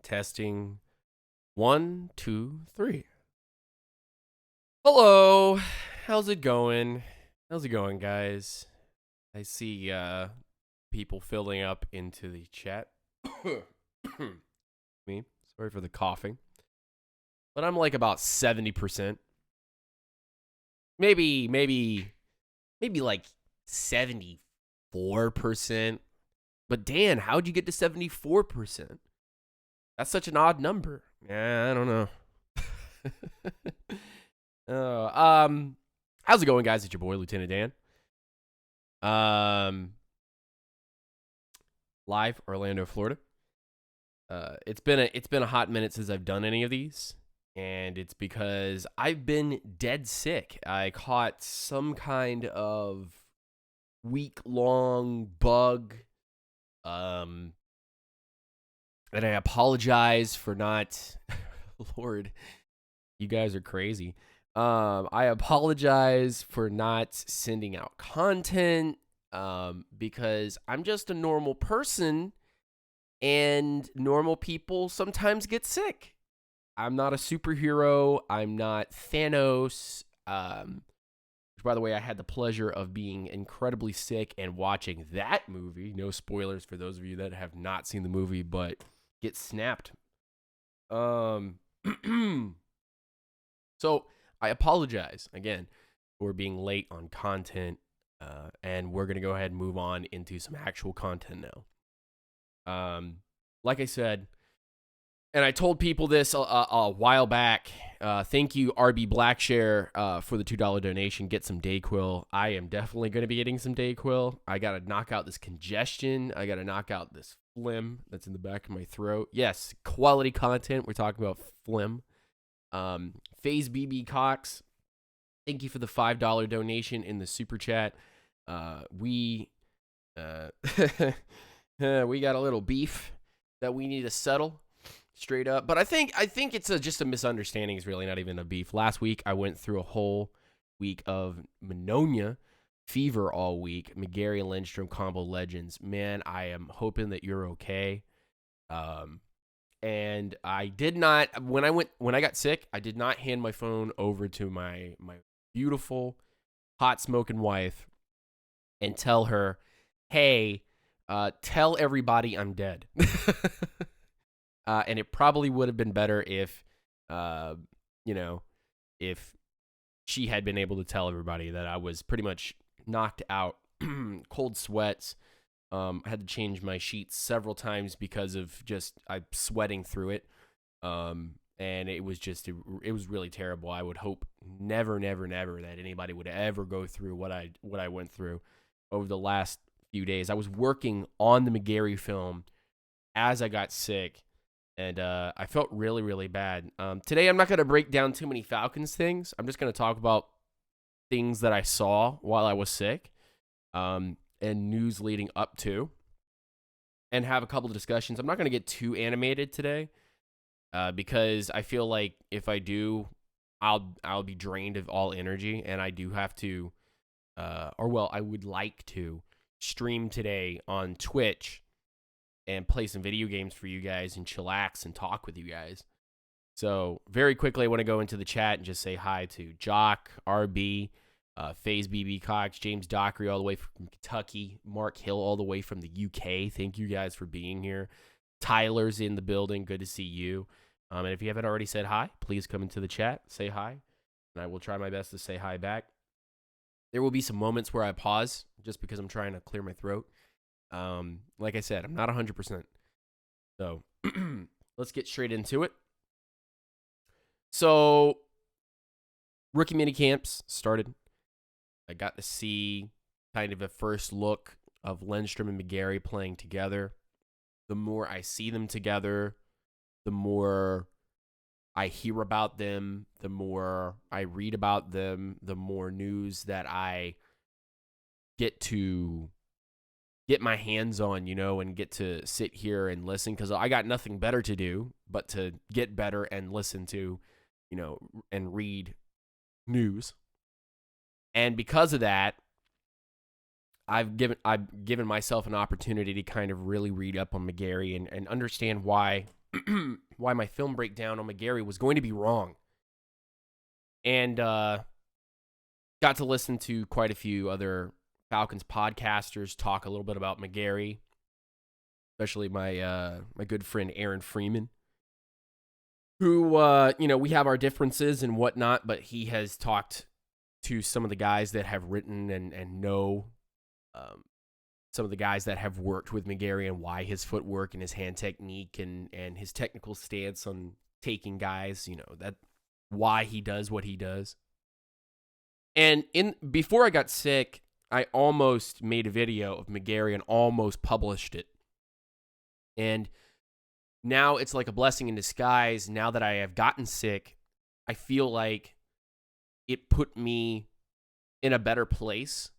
Testing. 1, 2, 3. Hello. How's it going? Guys? I see people filling up into the chat. Me. Sorry for the coughing. But I'm like about 70%. Maybe like 74%. But Dan, how'd you get to 74%? That's such an odd number. Yeah, I don't know. How's it going, guys? It's your boy, Lieutenant Dan. Live, Orlando, Florida. It's been a hot minute since I've done any of these, and it's because I've been dead sick. I caught some kind of week-long bug. And I apologize for not, Lord, you guys are crazy. I apologize for not sending out content, because I'm just a normal person, and normal people sometimes get sick. I'm not a superhero. I'm not Thanos. Which, by the way, I had the pleasure of being incredibly sick and watching that movie. No spoilers for those of you that have not seen the movie, but get snapped. So I apologize again for being late on content, and we're gonna go ahead and move on into some actual content now. Like I said, and I told people this a while back. Thank you, RB Blackshare, for the $2 donation. Get some Dayquil. I am definitely going to be getting some Dayquil. I got to knock out this congestion. I got to knock out this phlegm that's in the back of my throat. Yes, quality content. We're talking about phlegm. FaZe BB Cox, thank you for the $5 donation in the super chat. We got a little beef that we need to settle. Straight up. But I think it's just a misunderstanding. It's really not even a beef. Last week, I went through a whole week of pneumonia, fever all week. McGary and Lindstrom combo legends. Man, I am hoping that you're okay. And I did not, when I got sick, I did not hand my phone over to my beautiful, hot smoking wife and tell her, hey, tell everybody I'm dead. And it probably would have been better if she had been able to tell everybody that I was pretty much knocked out, cold sweats. I had to change my sheets several times because of just I'm sweating through it. And it was really terrible. I would hope never that anybody would ever go through what I went through over the last few days. I was working on the McGary film as I got sick. And I felt really, really bad. Today, I'm not going to break down too many Falcons things. I'm just going to talk about things that I saw while I was sick, and news leading up to, and have a couple of discussions. I'm not going to get too animated today, because I feel like if I do, I'll be drained of all energy, and I do have to, I would like to stream today on Twitch and play some video games for you guys and chillax and talk with you guys. So very quickly, I want to go into the chat and just say hi to Jock, RB, FaZe BB Cox, James Dockery all the way from Kentucky, Mark Hill all the way from the UK. Thank you guys for being here. Tyler's in the building. Good to see you. And if you haven't already said hi, please come into the chat, say hi, and I will try my best to say hi back. There will be some moments where I pause just because I'm trying to clear my throat. Like I said, I'm not 100%. So let's get straight into it. So rookie mini camps started. I got to see kind of a first look of Lindstrom and McGary playing together. The more I see them together, the more I hear about them, the more I read about them, the more news that I get to get my hands on, and get to sit here and listen, because I got nothing better to do but to get better and listen to, and read news. And because of that, I've given myself an opportunity to kind of really read up on McGary and understand why why my film breakdown on McGary was going to be wrong. And got to listen to quite a few other Falcons podcasters talk a little bit about McGary, especially my good friend Aaron Freeman, who we have our differences and whatnot, but he has talked to some of the guys that have written and know some of the guys that have worked with McGary and why his footwork and his hand technique and his technical stance on taking guys, that why he does what he does. And before I got sick, I almost made a video of McGary and almost published it. And now it's like a blessing in disguise. Now that I have gotten sick, I feel like it put me in a better place.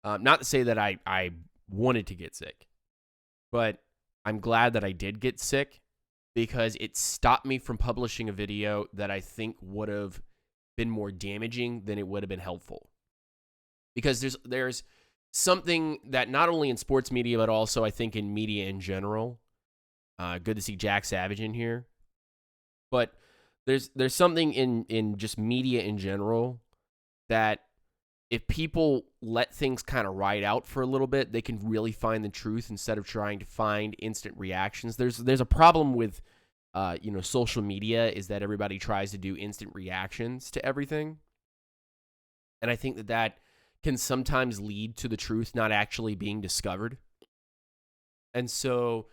Not to say that I wanted to get sick, but I'm glad that I did get sick because it stopped me from publishing a video that I think would have been more damaging than it would have been helpful. Because there's something that not only in sports media, but also I think in media in general. Good to see Jack Savage in here. But there's something in just media in general that if people let things kind of ride out for a little bit, they can really find the truth instead of trying to find instant reactions. There's a problem with social media is that everybody tries to do instant reactions to everything. And I think that can sometimes lead to the truth not actually being discovered. And so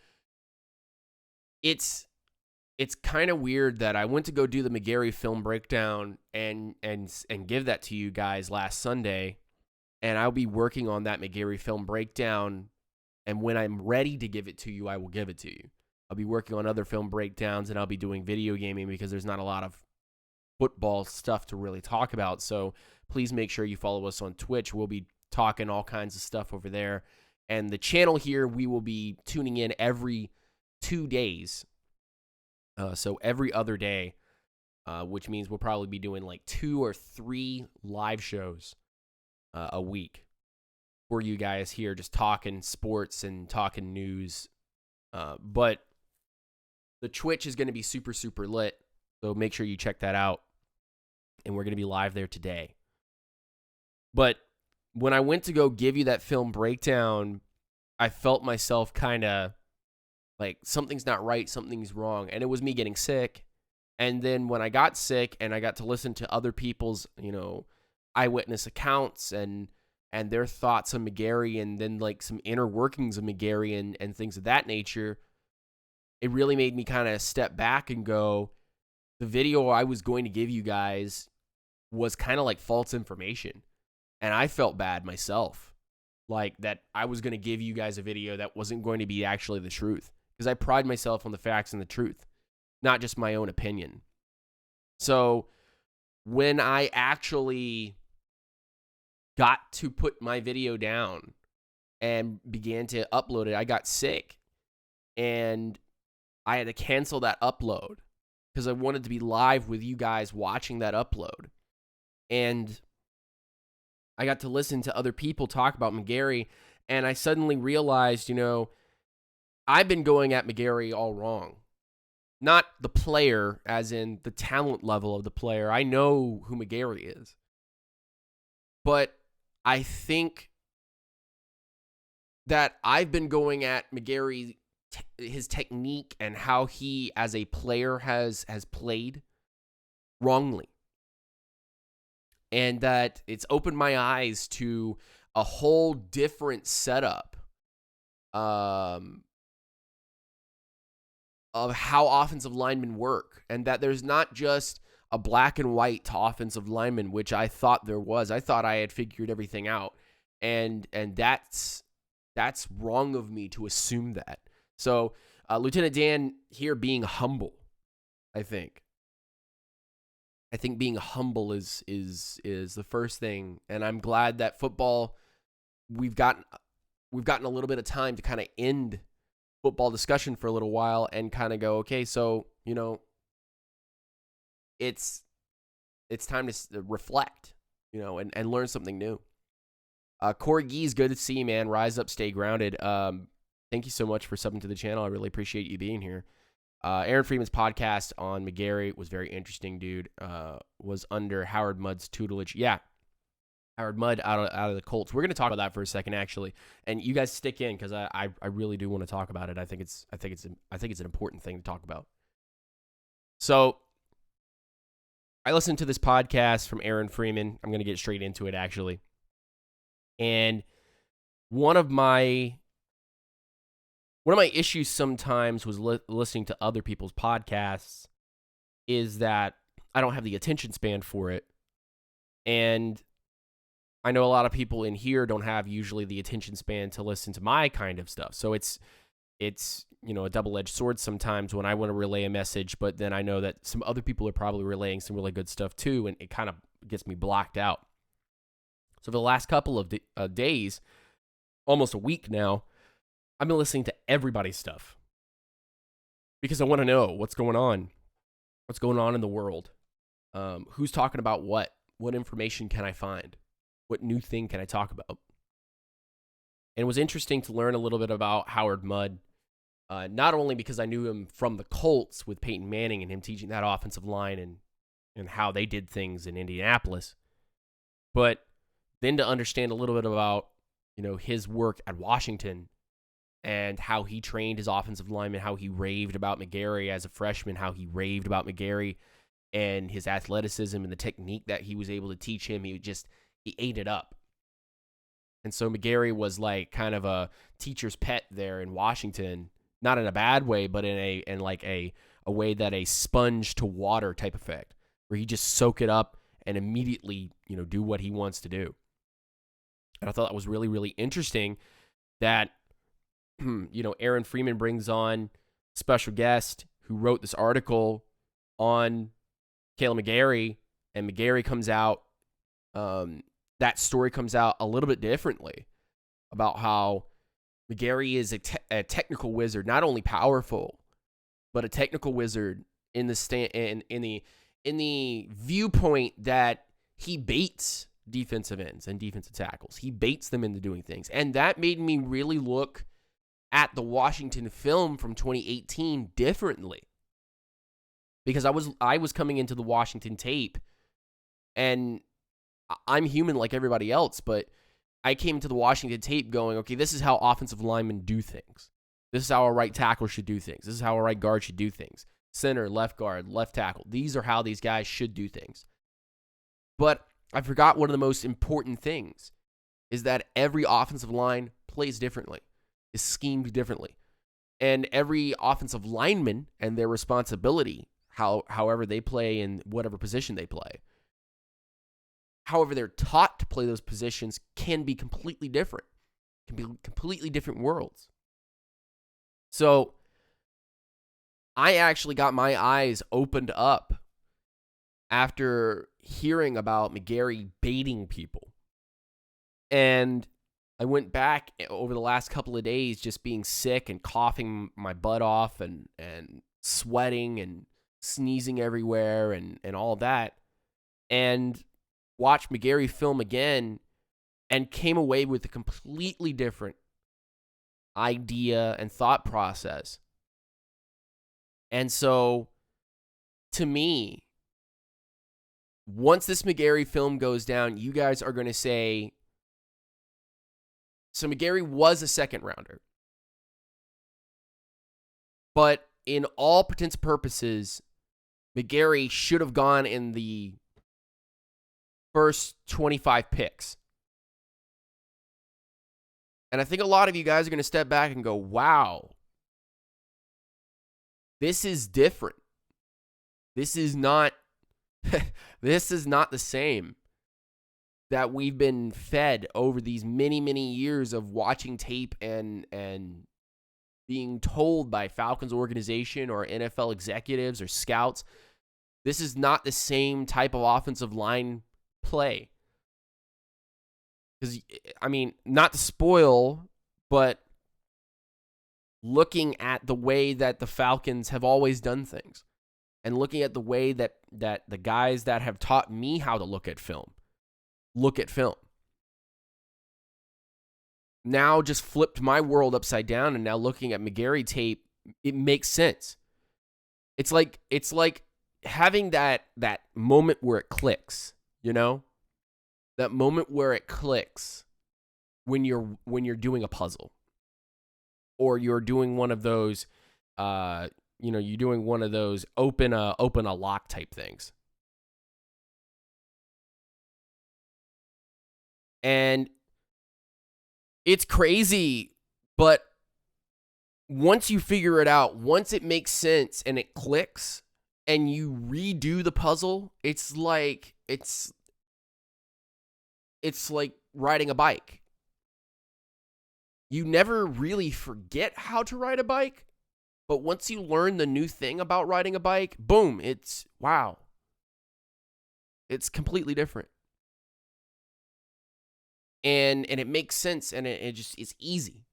it's kind of weird that I went to go do the McGary film breakdown and give that to you guys last Sunday, and I'll be working on that McGary film breakdown, and when I'm ready to give it to you, I will give it to you. I'll be working on other film breakdowns, and I'll be doing video gaming because there's not a lot of football stuff to really talk about, so please make sure you follow us on Twitch. We'll be talking all kinds of stuff over there, and the channel here, we will be tuning in every 2 days. So every other day, which means we'll probably be doing like 2 or 3 live shows a week for you guys here, just talking sports and talking news. But the Twitch is going to be super, super lit, so make sure you check that out. And we're going to be live there today. But when I went to go give you that film breakdown, I felt myself kind of like something's not right, something's wrong. And it was me getting sick. And then when I got sick and I got to listen to other people's, eyewitness accounts and their thoughts on McGary and then like some inner workings of McGary and things of that nature, it really made me kind of step back and go, the video I was going to give you guys was kind of like false information. And I felt bad myself, like that I was going to give you guys a video that wasn't going to be actually the truth. Because I pride myself on the facts and the truth, not just my own opinion. So when I actually got to put my video down and began to upload it, I got sick. And I had to cancel that upload because I wanted to be live with you guys watching that upload. And I got to listen to other people talk about McGary, and I suddenly realized, I've been going at McGary all wrong. Not the player, as in the talent level of the player. I know who McGary is. But I think that I've been going at McGary, his technique and how he as a player has played wrongly. And that it's opened my eyes to a whole different setup of how offensive linemen work, and that there's not just a black and white to offensive linemen, which I thought there was. I thought I had figured everything out, and that's wrong of me to assume that. So Lieutenant Dan here being humble, I think being humble is the first thing, and I'm glad that football we've gotten a little bit of time to kind of end football discussion for a little while and kind of go, okay, so it's time to reflect, and learn something new. Corey Gees, good to see you, man. Rise up, stay grounded. Thank you so much for subbing to the channel. I really appreciate you being here. Aaron Freeman's podcast on McGary was very interesting, dude. Was under Howard Mudd's tutelage. Yeah, Howard Mudd out of the Colts. We're gonna talk about that for a second, actually. And you guys stick in because I really do want to talk about it. I think it's an important thing to talk about. So I listened to this podcast from Aaron Freeman. I'm gonna get straight into it, actually. And one of my issues sometimes was listening to other people's podcasts is that I don't have the attention span for it. And I know a lot of people in here don't have usually the attention span to listen to my kind of stuff. So it's a double-edged sword sometimes when I want to relay a message, but then I know that some other people are probably relaying some really good stuff too, and it kind of gets me blocked out. So for the last couple of days, almost a week now, I've been listening to everybody's stuff because I want to know what's going on in the world, who's talking about what information can I find, what new thing can I talk about. And it was interesting to learn a little bit about Howard Mudd, not only because I knew him from the Colts with Peyton Manning and him teaching that offensive line and how they did things in Indianapolis, but then to understand a little bit about, his work at Washington and how he trained his offensive lineman, how he raved about McGary as a freshman, how he raved about McGary and his athleticism and the technique that he was able to teach him. He ate it up. And so McGary was like kind of a teacher's pet there in Washington, not in a bad way, but in a way that a sponge to water type effect, where he just soak it up and immediately, do what he wants to do. And I thought that was really, really interesting that, Aaron Freeman brings on special guest who wrote this article on Kaleb McGary, and McGary comes out, that story comes out a little bit differently about how McGary is a technical wizard, not only powerful, but a technical wizard in the viewpoint that he baits defensive ends and defensive tackles. He baits them into doing things. And that made me really look at the Washington film from 2018 differently. Because I was coming into the Washington tape, and I'm human like everybody else, but I came into the Washington tape going, okay, this is how offensive linemen do things. This is how a right tackle should do things. This is how a right guard should do things. Center, left guard, left tackle. These are how these guys should do things. But I forgot one of the most important things is that every offensive line plays differently, is schemed differently. And every offensive lineman and their responsibility, however they play in whatever position they play, however they're taught to play those positions, can be completely different. Can be completely different worlds. So I actually got my eyes opened up after hearing about McGary baiting people. And I went back over the last couple of days just being sick and coughing my butt off and sweating and sneezing everywhere and all that. And watched McGary film again and came away with a completely different idea and thought process. And so, to me, once this McGary film goes down, you guys are going to say, so McGary was a second rounder. But in all intents and purposes, McGary should have gone in the first 25 picks. And I think a lot of you guys are going to step back and go, wow, this is different. This is not this is not the same that we've been fed over these many, many years of watching tape and being told by Falcons organization or NFL executives or scouts. This is not the same type of offensive line play. Because, I mean, not to spoil, but looking at the way that the Falcons have always done things and looking at the way that the guys that have taught me how to look at film. now just flipped my world upside down, and now looking at McGary tape, it makes sense. It's like having that moment where it clicks, you know? That moment where it clicks when you're doing a puzzle, or you're doing one of those you're doing one of those open a lock type things. And it's crazy, but once you figure it out, once it makes sense and it clicks and you redo the puzzle, it's like riding a bike. You never really forget how to ride a bike, but once you learn the new thing about riding a bike, boom, it's wow. It's completely different. And it makes sense, and it's easy.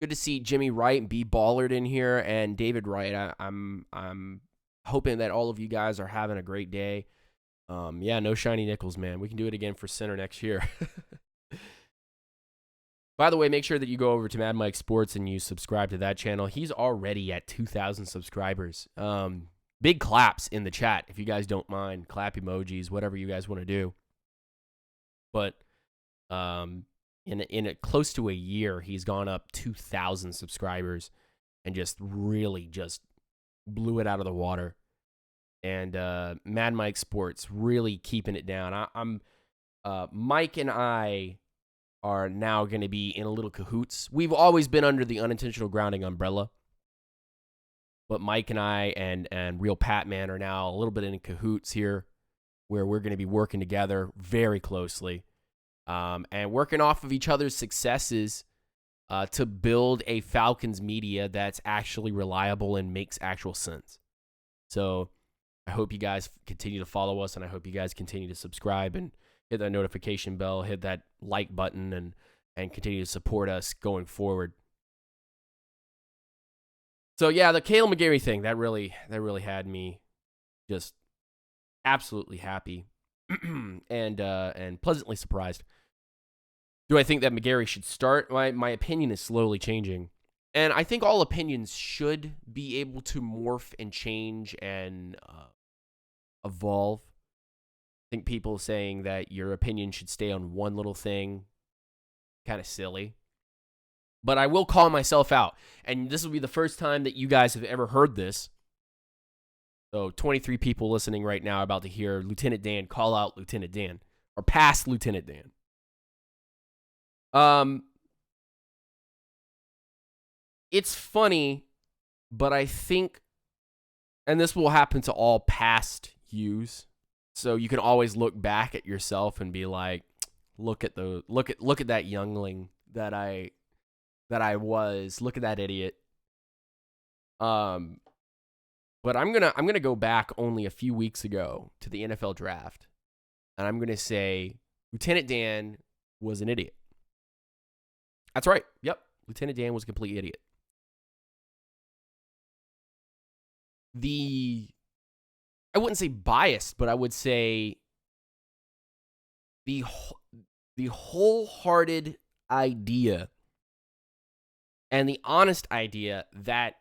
Good to see Jimmy Wright and B Ballard in here, and David Wright. I'm hoping that all of you guys are having a great day. No shiny nickels, man. We can do it again for center next year. By the way, make sure that you go over to Mad Mike Sports and you subscribe to that channel. He's already at 2,000 subscribers. Big claps in the chat if you guys don't mind. Clap emojis, whatever you guys want to do. But in a close to a year, he's gone up 2,000 subscribers and just really just blew it out of the water. And Mad Mike Sports really keeping it down. Mike and I are now going to be in a little cahoots. We've always been under the Unintentional Grounding umbrella, but Mike and I and Real Pat Man are now a little bit in cahoots here, where we're going to be working together very closely, and working off of each other's successes to build a Falcons media that's actually reliable and makes actual sense. So I hope you guys continue to follow us, and I hope you guys continue to subscribe and hit that notification bell, hit that like button, and continue to support us going forward. So yeah, the Cale McGary thing, that really had me just absolutely happy and pleasantly surprised. Do I think that McGary should start? My opinion is slowly changing. And I think all opinions should be able to morph and change and evolve. I think people saying that your opinion should stay on one little thing, kind of silly. But I will call myself out. And this will be the first time that you guys have ever heard this. So 23 people listening right now are about to hear Lieutenant Dan call out Lieutenant Dan, or past Lieutenant Dan. It's funny, but I think, and this will happen to all past yous, so you can always look back at yourself and be like, look at that youngling that I was. Look at that idiot. But I'm gonna go back only a few weeks ago to the NFL draft, and I'm gonna say Lieutenant Dan was an idiot. That's right. Yep, Lieutenant Dan was a complete idiot. I wouldn't say biased, but I would say the wholehearted idea and the honest idea that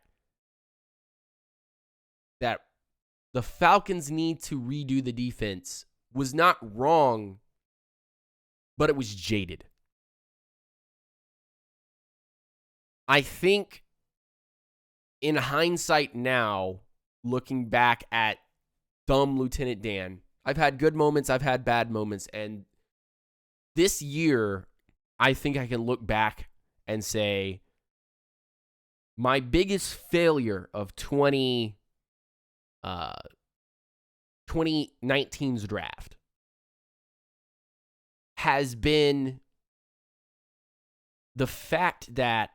the Falcons need to redo the defense was not wrong, but it was jaded. I think in hindsight now, looking back at dumb Lieutenant Dan, I've had good moments, I've had bad moments, and this year, I think I can look back and say my biggest failure of 2019's draft has been the fact that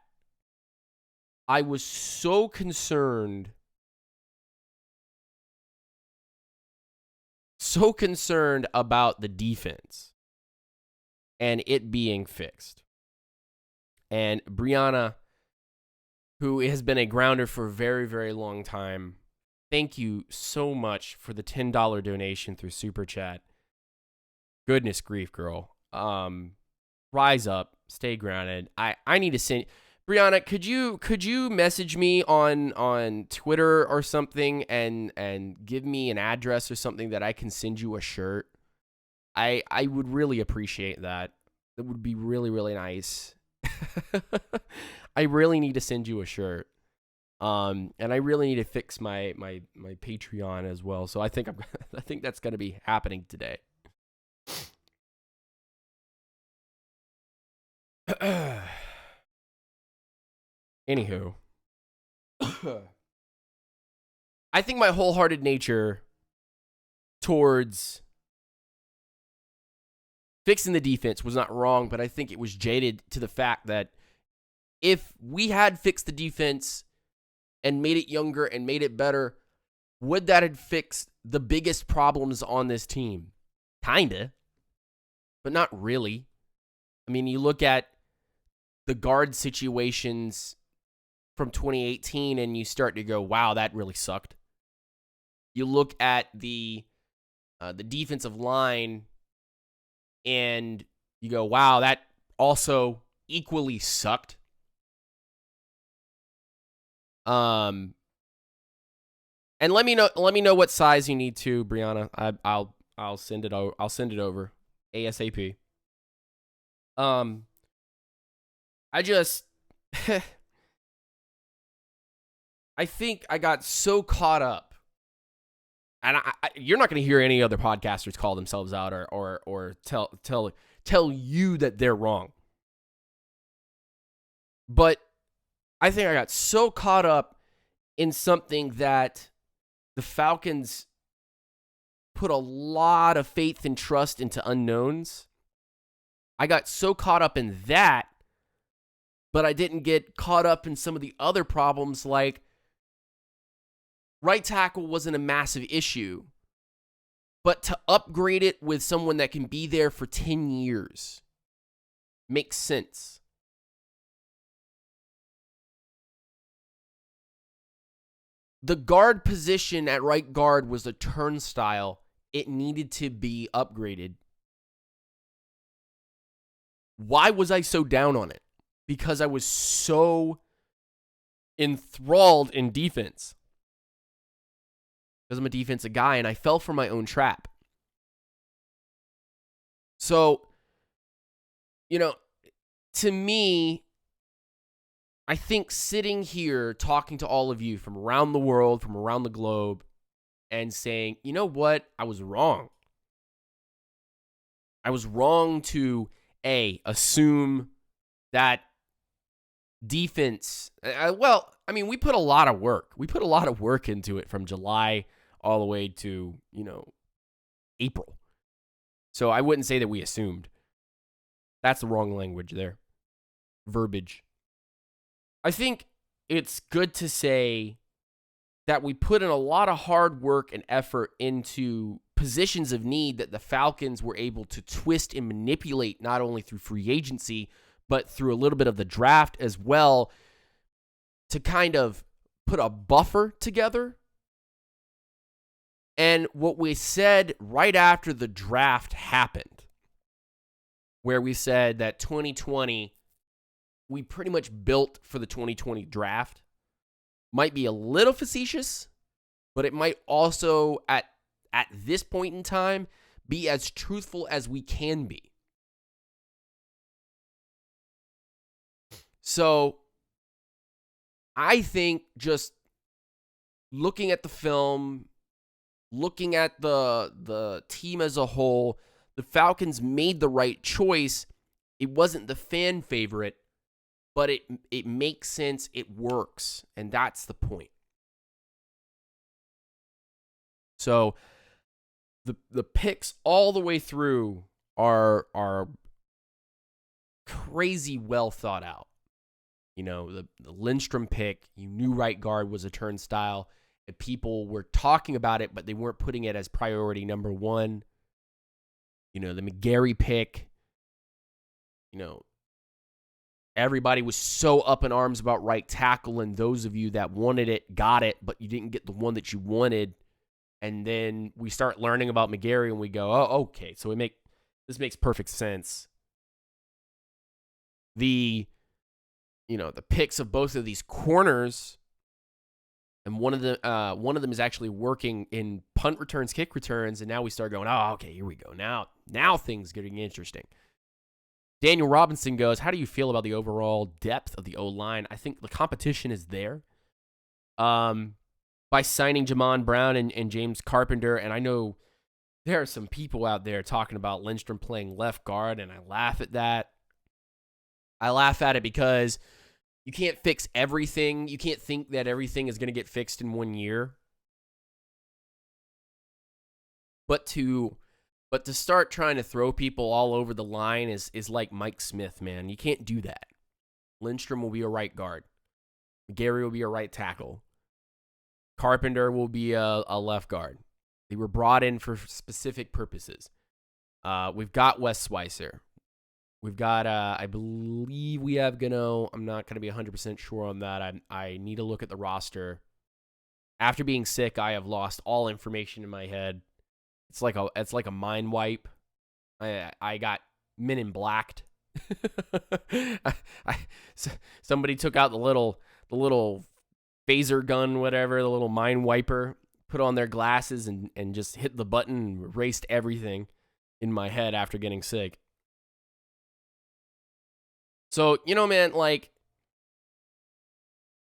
I was so concerned about the defense and it being fixed. And Brianna, who has been a grounder for a very, very long time, thank you so much for the $10 donation through Super Chat. Goodness grief, girl. Rise up, Stay grounded. I need to send Brianna, could you message me on Twitter or something and give me an address or something that I can send you a shirt? I would really appreciate that. That would be really, really nice. I really need to send you a shirt. And I really need to fix my Patreon as well. So I think I think that's going to be happening today. Anywho, I think my wholehearted nature towards fixing the defense was not wrong, but I think it was jaded to the fact that if we had fixed the defense and made it younger and made it better, would that have fixed the biggest problems on this team? Kinda, but not really. I mean, you look at the guard situations from 2018 and you start to go, wow, that really sucked. You look at the defensive line and you go, wow, that also equally sucked. And let me know what size you need to, Brianna. I'll send it over ASAP. I just I think I got so caught up, and you're not going to hear any other podcasters call themselves out or tell you that they're wrong. But I think I got so caught up in something that the Falcons put a lot of faith and trust into unknowns. I got so caught up in that, but I didn't get caught up in some of the other problems, like right tackle wasn't a massive issue, but to upgrade it with someone that can be there for 10 years makes sense. The guard position at right guard was a turnstile. It needed to be upgraded. Why was I so down on it? Because I was so enthralled in defense. Because I'm a defensive guy and I fell for my own trap. So, to me, I think sitting here talking to all of you from around the world, from around the globe, and saying, you know what? I was wrong. I was wrong to, assume that defense. We put a lot of work. We put a lot of work into it from July all the way to, April. So I wouldn't say that we assumed. That's the wrong language there. Verbiage. I think it's good to say that we put in a lot of hard work and effort into positions of need that the Falcons were able to twist and manipulate not only through free agency, but through a little bit of the draft as well, to kind of put a buffer together. And what we said right after the draft happened, where we said that 2020, we pretty much built for the 2020 draft, might be a little facetious, but it might also, at this point in time, be as truthful as we can be. So I think just looking at the film, looking at the team as a whole, the Falcons made the right choice. It wasn't the fan favorite, but it makes sense. It works, and that's the point. So the picks all the way through are crazy well thought out. The Lindstrom pick, you knew right guard was a turnstile. And people were talking about it, but they weren't putting it as priority number one. The McGary pick, everybody was so up in arms about right tackle, and those of you that wanted it got it, but you didn't get the one that you wanted. And then we start learning about McGary, and we go, oh, okay, so this makes perfect sense. the picks of both of these corners, and one of them is actually working in punt returns, kick returns, and now we start going, oh, okay, here we go. Now things getting interesting. Daniel Robinson goes, how do you feel about the overall depth of the O-line? I think the competition is there. By signing Jamon Brown and James Carpenter, and I know there are some people out there talking about Lindstrom playing left guard, and I laugh at that. I laugh at it because you can't fix everything. You can't think that everything is going to get fixed in 1 year. But to start trying to throw people all over the line is like Mike Smith, man. You can't do that. Lindstrom will be a right guard. McGary will be a right tackle. Carpenter will be a left guard. They were brought in for specific purposes. We've got Wes Schweitzer. We've got, I believe we have Gano. I'm not going to be 100% sure on that. I need to look at the roster. After being sick, I have lost all information in my head. It's like a mind wipe. I got Men in Blacked. Somebody took out the little phaser gun, whatever, the little mind wiper, put on their glasses and just hit the button and erased everything in my head after getting sick. So, man, like,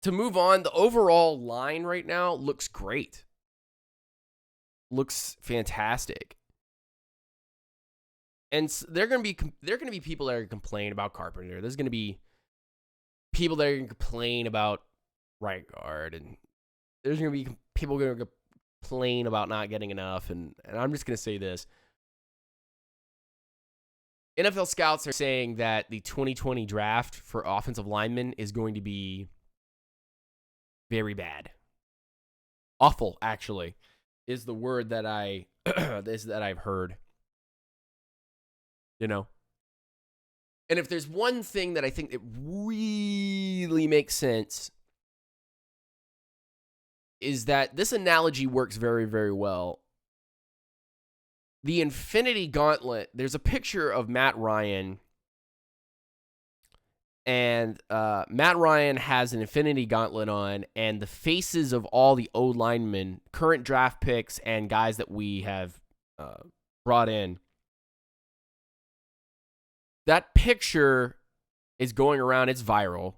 to move on, the overall line right now looks great. Looks fantastic. And there are going to be people that are going to complain about Carpenter. There's going to be people that are going to complain about right guard, and there's going to be people going to complain about not getting enough, and I'm just going to say this. NFL scouts are saying that the 2020 draft for offensive linemen is going to be very bad. Awful, actually, is the word that I've heard. And if there's one thing that I think that really makes sense, is that this analogy works very, very well. The Infinity Gauntlet, there's a picture of Matt Ryan, and Matt Ryan has an Infinity Gauntlet on, and the faces of all the O-linemen, current draft picks, and guys that we have brought in. That picture is going around, it's viral,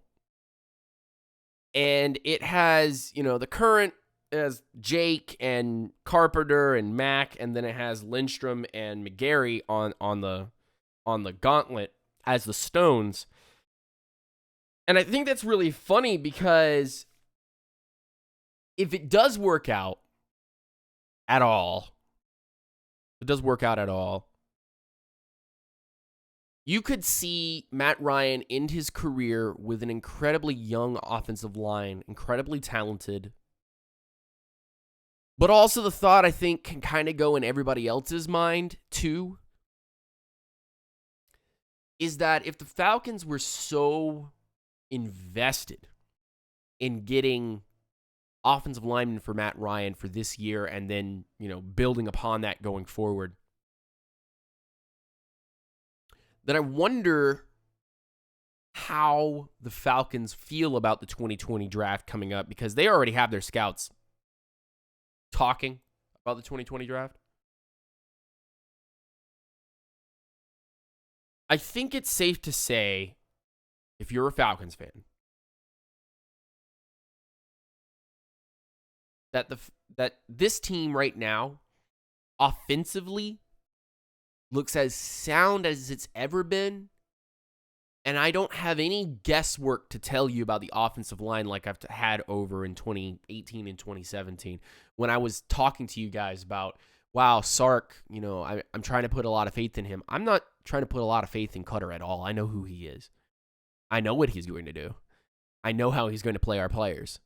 and it has, the current as Jake and Carpenter and Mac, and then it has Lindstrom and McGary on the gauntlet as the Stones. And I think that's really funny because if it does work out at all, you could see Matt Ryan end his career with an incredibly young offensive line, incredibly talented. But also the thought, I think, can kind of go in everybody else's mind, too, is that if the Falcons were so invested in getting offensive linemen for Matt Ryan for this year and then, building upon that going forward, then I wonder how the Falcons feel about the 2020 draft coming up, because they already have their scouts talking about the 2020 draft. I think it's safe to say, if you're a Falcons fan, that this team right now, offensively, looks as sound as it's ever been. And I don't have any guesswork to tell you about the offensive line like I've had over in 2018 and 2017 when I was talking to you guys about, wow, Sark, I'm trying to put a lot of faith in him. I'm not trying to put a lot of faith in Cutter at all. I know who he is. I know what he's going to do. I know how he's going to play our players.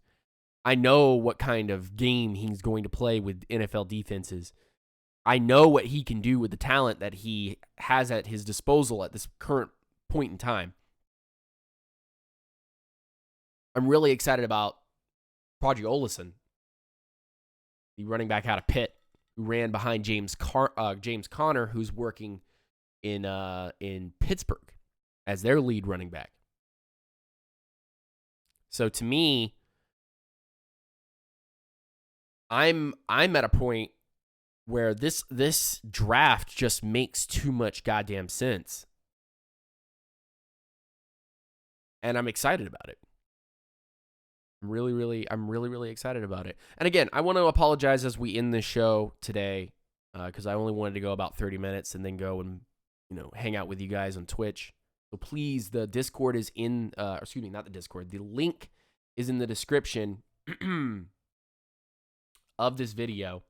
I know what kind of game he's going to play with NFL defenses. I know what he can do with the talent that he has at his disposal at this current point in time. I'm really excited about Prodigy Olesen, the running back out of Pitt, who ran behind James Conner, who's working in Pittsburgh. as their lead running back. So to me, I'm at a point where this draft just makes too much goddamn sense. And I'm excited about it. I'm really excited about it. And again, I want to apologize as we end this show today, because I only wanted to go about 30 minutes and then go and, hang out with you guys on Twitch. So please, the Discord is in, not the Discord. The link is in the description of this video.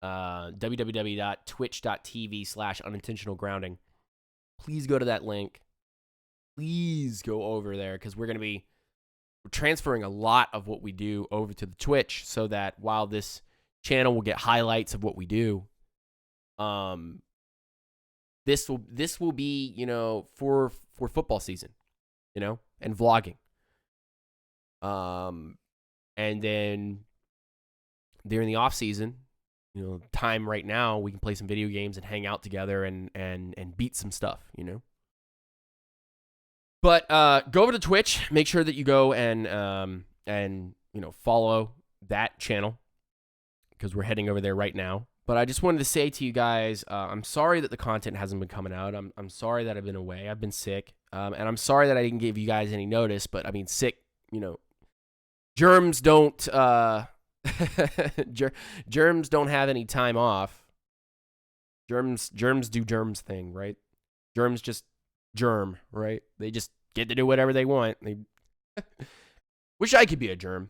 www.twitch.tv/unintentional grounding. Please go to that link. Please go over there, because we're transferring a lot of what we do over to the Twitch, so that while this channel will get highlights of what we do, this will be, for football season, and vlogging. And then during the off season, time right now, we can play some video games and hang out together and beat some stuff, But go over to Twitch. Make sure that you go and follow that channel, because we're heading over there right now. But I just wanted to say to you guys, I'm sorry that the content hasn't been coming out. I'm sorry that I've been away. I've been sick, and I'm sorry that I didn't give you guys any notice. But I mean, sick. Germs don't germs don't have any time off. Germs do germs thing, right? Germs just germ, right? They just get to do whatever they want. They wish I could be a germ.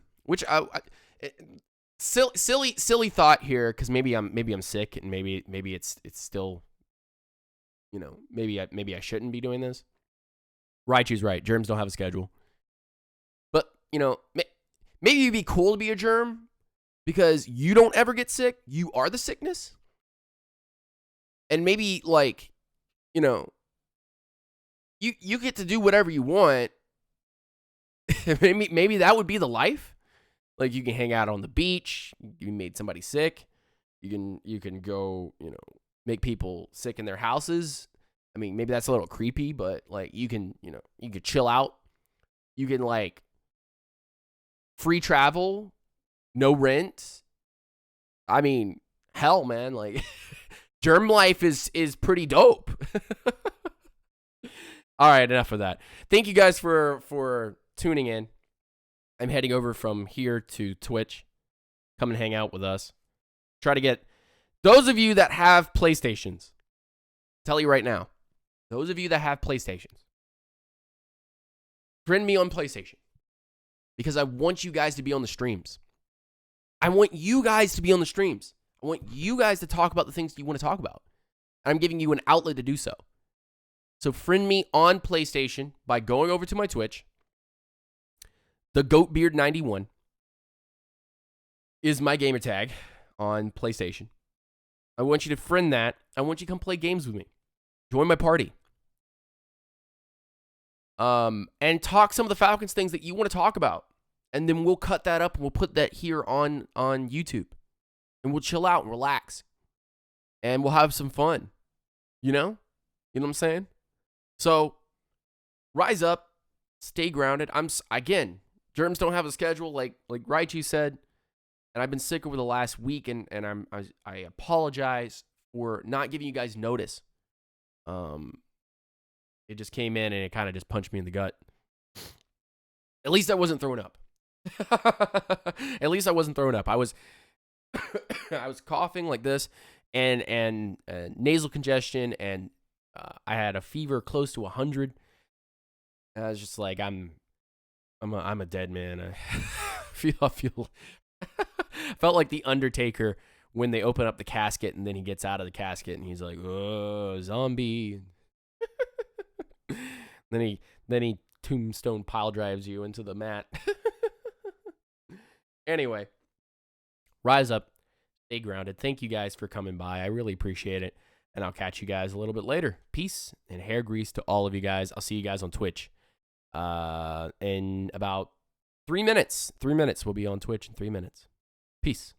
Silly thought here, because maybe I'm sick, and maybe it's still, maybe I shouldn't be doing this. Raichu's right. Germs don't have a schedule. But maybe it'd be cool to be a germ, because you don't ever get sick. You are the sickness. And maybe you get to do whatever you want. maybe that would be the life. Like, you can hang out on the beach. You made somebody sick. You can go, make people sick in their houses. I mean, maybe that's a little creepy, but you can chill out. You can free travel, no rent. I mean, hell, man, germ life is pretty dope. All right, enough of that. Thank you guys for tuning in. I'm heading over from here to Twitch. Come and hang out with us. Try to get those of you that have PlayStations. Tell you right now, those of you that have PlayStations, friend me on PlayStation, because I want you guys to be on the streams. I want you guys to be on the streams. I want you guys to talk about the things you want to talk about. I'm giving you an outlet to do so. So friend me on PlayStation by going over to my Twitch. The GoatBeard91 is my gamer tag on PlayStation. I want you to friend that. I want you to come play games with me. Join my party. And talk some of the Falcons things that you want to talk about. And then we'll cut that up and we'll put that here on YouTube. And we'll chill out and relax. And we'll have some fun. You know what I'm saying? So, rise up. Stay grounded. Again, germs don't have a schedule, like Raichu said, and I've been sick over the last week, and I apologize for not giving you guys notice. It just came in and it kind of just punched me in the gut. At least I wasn't throwing up. At least I wasn't throwing up. I was coughing like this, and nasal congestion, and I had a fever close to 100. And I was just like, I'm a dead man. I felt like the Undertaker when they open up the casket and then he gets out of the casket and he's like, "Oh, zombie." then he tombstone pile drives you into the mat. Anyway, rise up, stay grounded. Thank you guys for coming by. I really appreciate it. And I'll catch you guys a little bit later. Peace and hair grease to all of you guys. I'll see you guys on Twitch. In about 3 minutes. 3 minutes. We'll be on Twitch in 3 minutes. Peace.